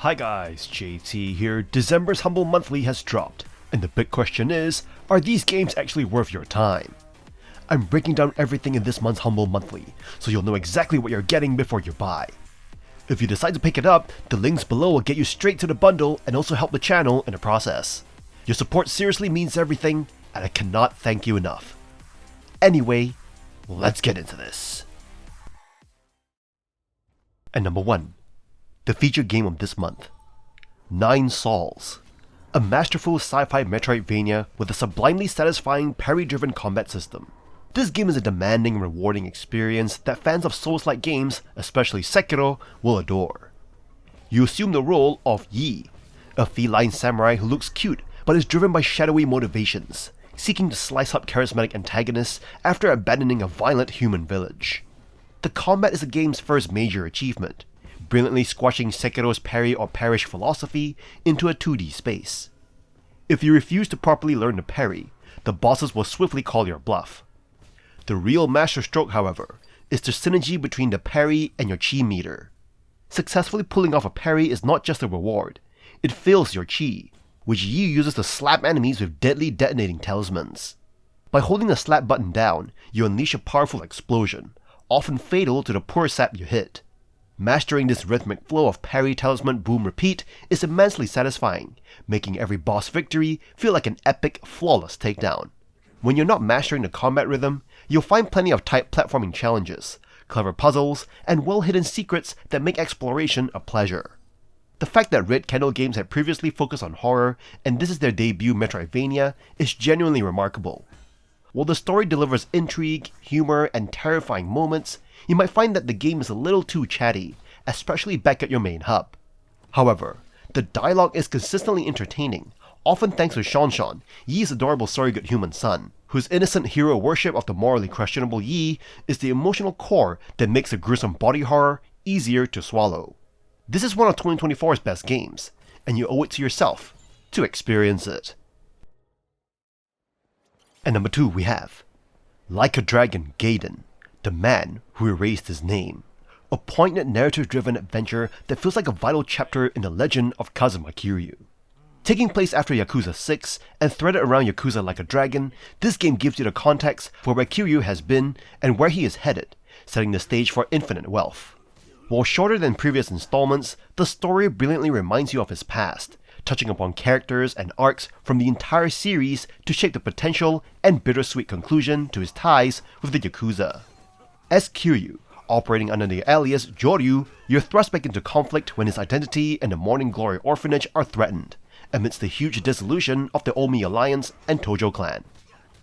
Hi guys, JT here. December's Humble Monthly has dropped, and the big question is, are these games actually worth your time? I'm breaking down everything in this month's Humble Monthly, so you'll know exactly what you're getting before you buy. If you decide to pick it up, the links below will get you straight to the bundle and also help the channel in the process. Your support seriously means everything, and I cannot thank you enough. Anyway, let's get into this. And number 1. The featured game of this month, Nine Sols, a masterful sci-fi Metroidvania with a sublimely satisfying parry-driven combat system. This game is a demanding and rewarding experience that fans of Souls-like games, especially Sekiro, will adore. You assume the role of Yi, a feline samurai who looks cute but is driven by shadowy motivations, seeking to slice up charismatic antagonists after abandoning a violent human village. The combat is the game's first major achievement, brilliantly squashing Sekiro's parry or perish philosophy into a 2D space. If you refuse to properly learn to parry, the bosses will swiftly call your bluff. The real masterstroke, however, is the synergy between the parry and your chi meter. Successfully pulling off a parry is not just a reward, it fills your chi, which Yi uses to slap enemies with deadly detonating talismans. By holding the slap button down, you unleash a powerful explosion, often fatal to the poor sap you hit. Mastering this rhythmic flow of parry, talisman, boom, repeat is immensely satisfying, making every boss victory feel like an epic, flawless takedown. When you're not mastering the combat rhythm, you'll find plenty of tight platforming challenges, clever puzzles, and well-hidden secrets that make exploration a pleasure. The fact that Red Candle Games had previously focused on horror, and this is their debut Metroidvania, is genuinely remarkable. While the story delivers intrigue, humor, and terrifying moments, you might find that the game is a little too chatty, especially back at your main hub. However, the dialogue is consistently entertaining, often thanks to Shanshan, Yi's adorable surrogate human son, whose innocent hero worship of the morally questionable Yi is the emotional core that makes the gruesome body horror easier to swallow. This is one of 2024's best games, and you owe it to yourself to experience it. And number 2 we have Like a Dragon Gaiden, the man who erased his name. A poignant narrative-driven adventure that feels like a vital chapter in the legend of Kazuma Kiryu. Taking place after Yakuza 6 and threaded around Yakuza Like a Dragon, this game gives you the context for where Kiryu has been and where he is headed, setting the stage for infinite wealth. While shorter than previous installments, the story brilliantly reminds you of his past, touching upon characters and arcs from the entire series to shape the potential and bittersweet conclusion to his ties with the Yakuza. As Kiryu, operating under the alias Joryu, you're thrust back into conflict when his identity and the Morning Glory orphanage are threatened, amidst the huge dissolution of the Omi Alliance and Tojo clan.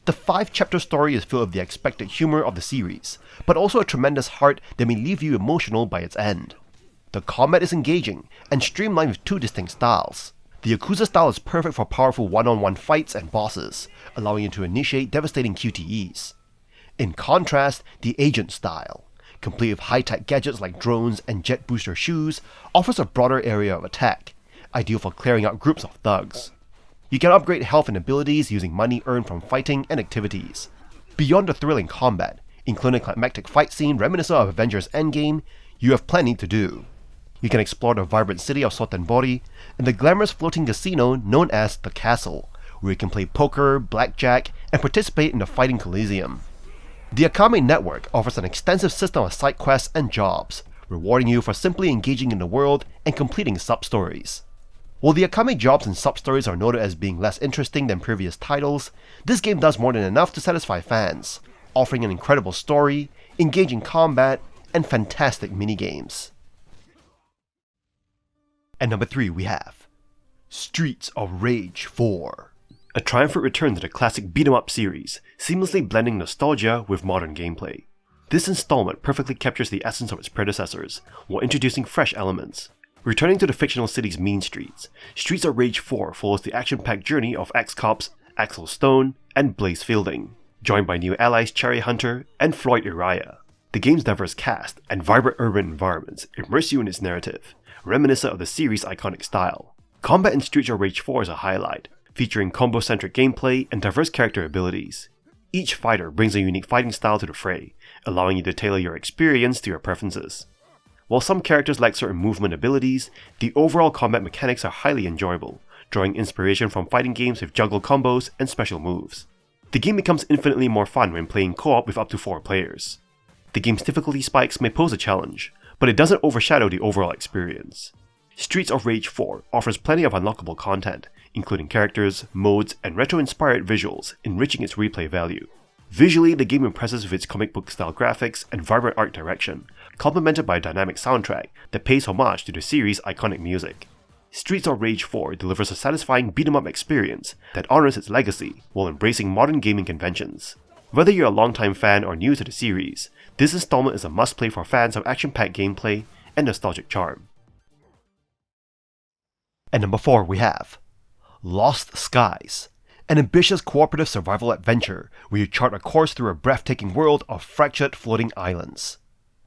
The 5-chapter story is filled with the expected humor of the series, but also a tremendous heart that may leave you emotional by its end. The combat is engaging and streamlined with 2 distinct styles. The Yakuza style is perfect for powerful one-on-one fights and bosses, allowing you to initiate devastating QTEs. In contrast, the Agent style, complete with high-tech gadgets like drones and jet booster shoes, offers a broader area of attack, ideal for clearing out groups of thugs. You can upgrade health and abilities using money earned from fighting and activities. Beyond the thrilling combat, including a climactic fight scene reminiscent of Avengers Endgame, you have plenty to do. You can explore the vibrant city of Sotenbori and the glamorous floating casino known as the Castle, where you can play poker, blackjack, and participate in the Fighting Coliseum. The Akame Network offers an extensive system of side quests and jobs, rewarding you for simply engaging in the world and completing sub-stories. While the Akame jobs and sub-stories are noted as being less interesting than previous titles, this game does more than enough to satisfy fans, offering an incredible story, engaging combat, and fantastic minigames. And number 3 we have Streets of Rage 4. A triumphant return to the classic beat-em-up series, seamlessly blending nostalgia with modern gameplay. This installment perfectly captures the essence of its predecessors, while introducing fresh elements. Returning to the fictional city's mean streets, Streets of Rage 4 follows the action-packed journey of ex-cops Axel Stone and Blaze Fielding, joined by new allies Cherry Hunter and Floyd Uriah. The game's diverse cast and vibrant urban environments immerse you in its narrative, reminiscent of the series' iconic style. Combat in Streets of Rage 4 is a highlight, featuring combo-centric gameplay and diverse character abilities. Each fighter brings a unique fighting style to the fray, allowing you to tailor your experience to your preferences. While some characters lack certain movement abilities, the overall combat mechanics are highly enjoyable, drawing inspiration from fighting games with juggle combos and special moves. The game becomes infinitely more fun when playing co-op with up to 4 players. The game's difficulty spikes may pose a challenge, but it doesn't overshadow the overall experience. Streets of Rage 4 offers plenty of unlockable content, including characters, modes, and retro-inspired visuals, enriching its replay value. Visually, the game impresses with its comic book style graphics and vibrant art direction, complemented by a dynamic soundtrack that pays homage to the series' iconic music. Streets of Rage 4 delivers a satisfying beat-em-up experience that honors its legacy while embracing modern gaming conventions. Whether you're a longtime fan or new to the series, this installment is a must-play for fans of action-packed gameplay and nostalgic charm. At number 4 we have Lost Skies, an ambitious cooperative survival adventure where you chart a course through a breathtaking world of fractured floating islands.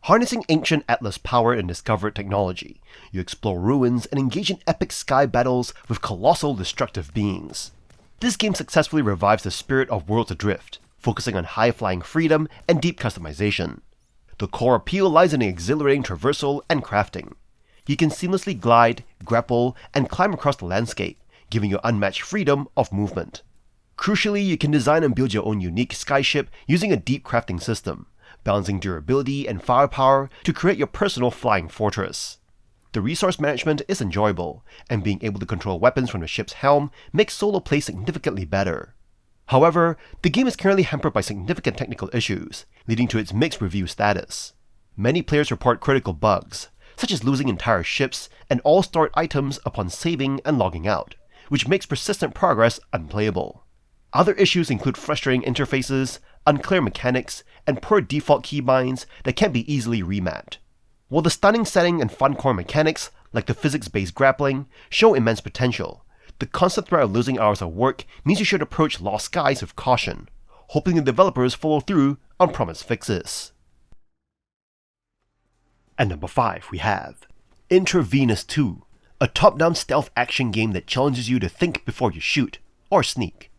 Harnessing ancient Atlas power and discovered technology, you explore ruins and engage in epic sky battles with colossal destructive beings. This game successfully revives the spirit of Worlds Adrift, focusing on high-flying freedom and deep customization. The core appeal lies in the exhilarating traversal and crafting. You can seamlessly glide, grapple, and climb across the landscape, giving you unmatched freedom of movement. Crucially, you can design and build your own unique skyship using a deep crafting system, balancing durability and firepower to create your personal flying fortress. The resource management is enjoyable, and being able to control weapons from the ship's helm makes solo play significantly better. However, the game is currently hampered by significant technical issues, leading to its mixed review status. Many players report critical bugs, such as losing entire ships and all stored items upon saving and logging out, which makes persistent progress unplayable. Other issues include frustrating interfaces, unclear mechanics, and poor default keybinds that can't be easily remapped. While the stunning setting and fun core mechanics, like the physics-based grappling, show immense potential, the constant threat of losing hours of work means you should approach Lost Skies with caution, hoping the developers follow through on promised fixes. At number 5 we have Intravenous 2, a top-down stealth action game that challenges you to think before you shoot, or sneak.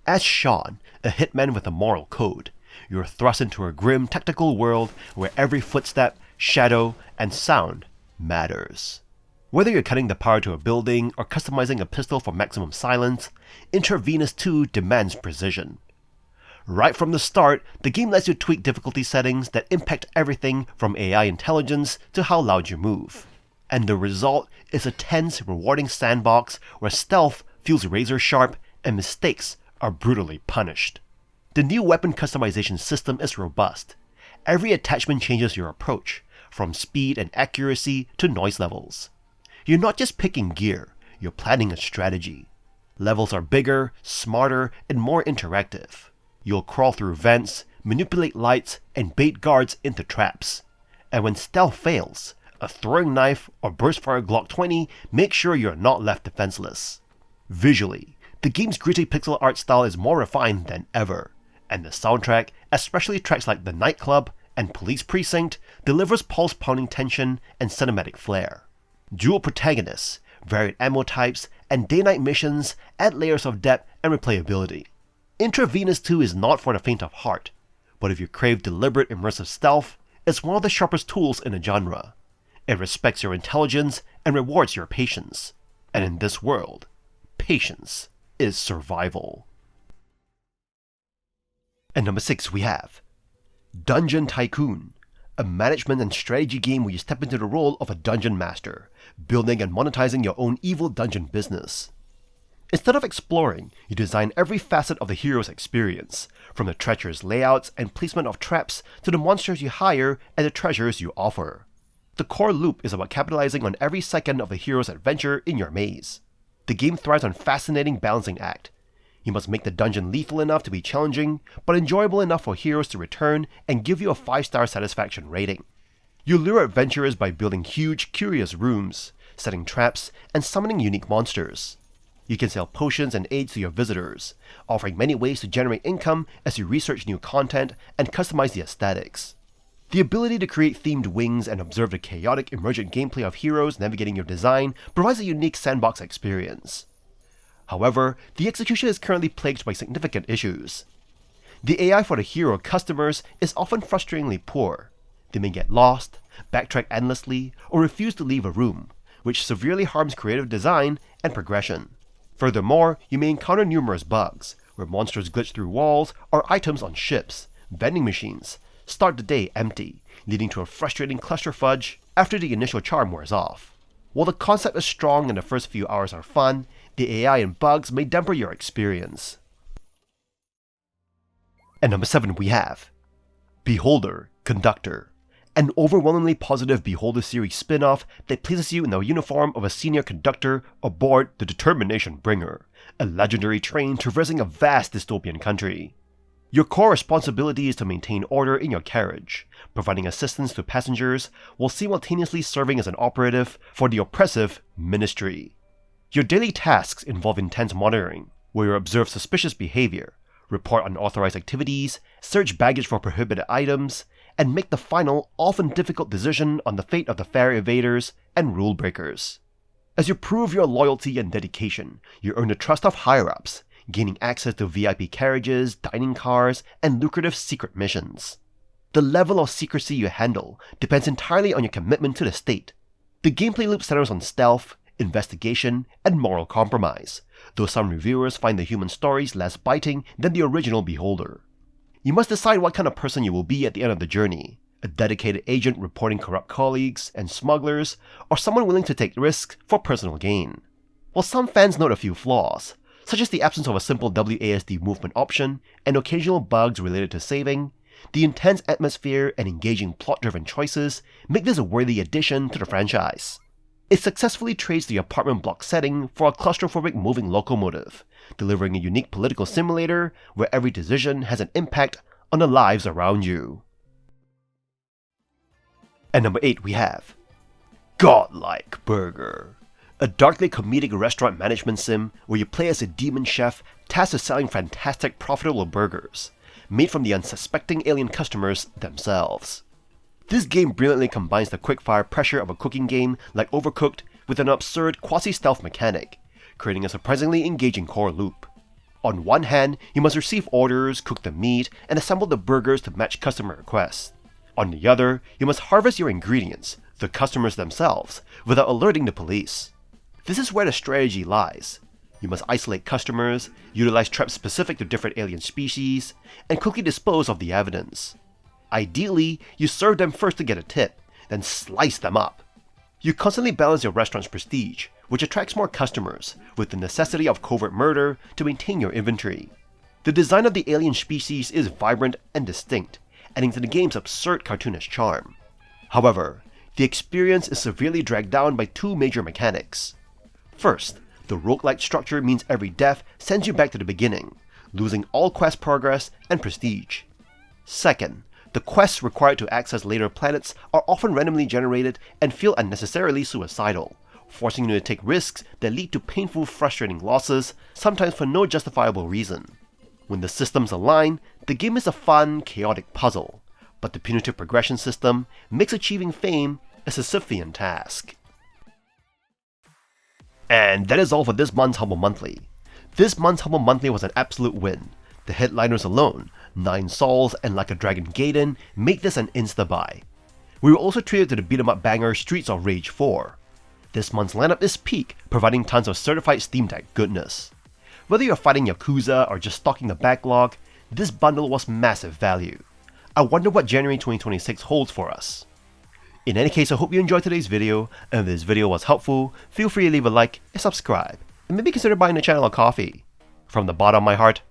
As Sean, a hitman with a moral code, you are thrust into a grim tactical world where every footstep, shadow, and sound matters. Whether you're cutting the power to a building or customizing a pistol for maximum silence, Intravenous 2 demands precision. Right from the start, the game lets you tweak difficulty settings that impact everything from AI intelligence to how loud you move. And the result is a tense, rewarding sandbox where stealth feels razor sharp and mistakes are brutally punished. The new weapon customization system is robust. Every attachment changes your approach, from speed and accuracy to noise levels. You're not just picking gear, you're planning a strategy. Levels are bigger, smarter, and more interactive. You'll crawl through vents, manipulate lights, and bait guards into traps. And when stealth fails, a throwing knife or burst fire Glock 20 make sure you're not left defenseless. Visually, the game's gritty pixel art style is more refined than ever, and the soundtrack, especially tracks like The Nightclub and Police Precinct, delivers pulse-pounding tension and cinematic flair. Dual protagonists, varied ammo types, and day-night missions add layers of depth and replayability. Intravenous 2 is not for the faint of heart, but if you crave deliberate immersive stealth, it's one of the sharpest tools in the genre. It respects your intelligence and rewards your patience. And in this world, patience is survival. At number 6 we have Dungeon Tycoon, a management and strategy game where you step into the role of a dungeon master, building and monetizing your own evil dungeon business. Instead of exploring, you design every facet of the hero's experience, from the treacherous layouts and placement of traps to the monsters you hire and the treasures you offer. The core loop is about capitalizing on every second of the hero's adventure in your maze. The game thrives on fascinating balancing act. You must make the dungeon lethal enough to be challenging, but enjoyable enough for heroes to return and give you a 5-star satisfaction rating. You lure adventurers by building huge, curious rooms, setting traps, and summoning unique monsters. You can sell potions and aids to your visitors, offering many ways to generate income as you research new content and customize the aesthetics. The ability to create themed wings and observe the chaotic emergent gameplay of heroes navigating your design provides a unique sandbox experience. However, the execution is currently plagued by significant issues. The AI for the hero customers is often frustratingly poor. They may get lost, backtrack endlessly, or refuse to leave a room, which severely harms creative design and progression. Furthermore, you may encounter numerous bugs, where monsters glitch through walls or items on ships, vending machines, start the day empty, leading to a frustrating clusterfudge after the initial charm wears off. While the concept is strong and the first few hours are fun, the AI and bugs may damper your experience. And number 7 we have Beholder, Conductor, an overwhelmingly positive Beholder series spin-off that places you in the uniform of a senior conductor aboard the Determination Bringer, a legendary train traversing a vast dystopian country. Your core responsibility is to maintain order in your carriage, providing assistance to passengers while simultaneously serving as an operative for the oppressive Ministry. Your daily tasks involve intense monitoring, where you observe suspicious behavior, report unauthorized activities, search baggage for prohibited items, and make the final, often difficult decision on the fate of the fare evaders and rule breakers. As you prove your loyalty and dedication, you earn the trust of higher-ups, gaining access to VIP carriages, dining cars, and lucrative secret missions. The level of secrecy you handle depends entirely on your commitment to the state. The gameplay loop centers on stealth, investigation, and moral compromise, though some reviewers find the human stories less biting than the original Beholder. You must decide what kind of person you will be at the end of the journey, a dedicated agent reporting corrupt colleagues and smugglers, or someone willing to take risks for personal gain. While some fans note a few flaws, such as the absence of a simple WASD movement option and occasional bugs related to saving, the intense atmosphere and engaging plot-driven choices make this a worthy addition to the franchise. It successfully trades the apartment block setting for a claustrophobic moving locomotive, delivering a unique political simulator where every decision has an impact on the lives around you. And number 8 we have Godlike Burger, a darkly comedic restaurant management sim where you play as a demon chef tasked with selling fantastic profitable burgers, made from the unsuspecting alien customers themselves. This game brilliantly combines the quick-fire pressure of a cooking game like Overcooked with an absurd quasi-stealth mechanic, creating a surprisingly engaging core loop. On one hand, you must receive orders, cook the meat, and assemble the burgers to match customer requests. On the other, you must harvest your ingredients, the customers themselves, without alerting the police. This is where the strategy lies. You must isolate customers, utilize traps specific to different alien species, and quickly dispose of the evidence. Ideally, you serve them first to get a tip, then slice them up. You constantly balance your restaurant's prestige, which attracts more customers, with the necessity of covert murder to maintain your inventory. The design of the alien species is vibrant and distinct, adding to the game's absurd cartoonish charm. However, the experience is severely dragged down by two major mechanics. First, the roguelike structure means every death sends you back to the beginning, losing all quest progress and prestige. Second, the quests required to access later planets are often randomly generated and feel unnecessarily suicidal, forcing you to take risks that lead to painful, frustrating losses, sometimes for no justifiable reason. When the systems align, the game is a fun, chaotic puzzle, but the punitive progression system makes achieving fame a Sisyphean task. And that is all for this month's Humble Monthly. This month's Humble Monthly was an absolute win. The headliners alone, 9 Souls and Like a Dragon Gaiden, make this an insta-buy. We were also treated to the beat-em-up banger Streets of Rage 4. This month's lineup is peak, providing tons of certified Steam Deck goodness. Whether you're fighting Yakuza or just stocking the backlog, this bundle was massive value. I wonder what January 2026 holds for us. In any case, I hope you enjoyed today's video, and if this video was helpful, feel free to leave a like and subscribe, and maybe consider buying the channel a coffee. From the bottom of my heart,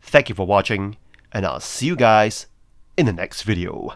thank you for watching, and I'll see you guys in the next video.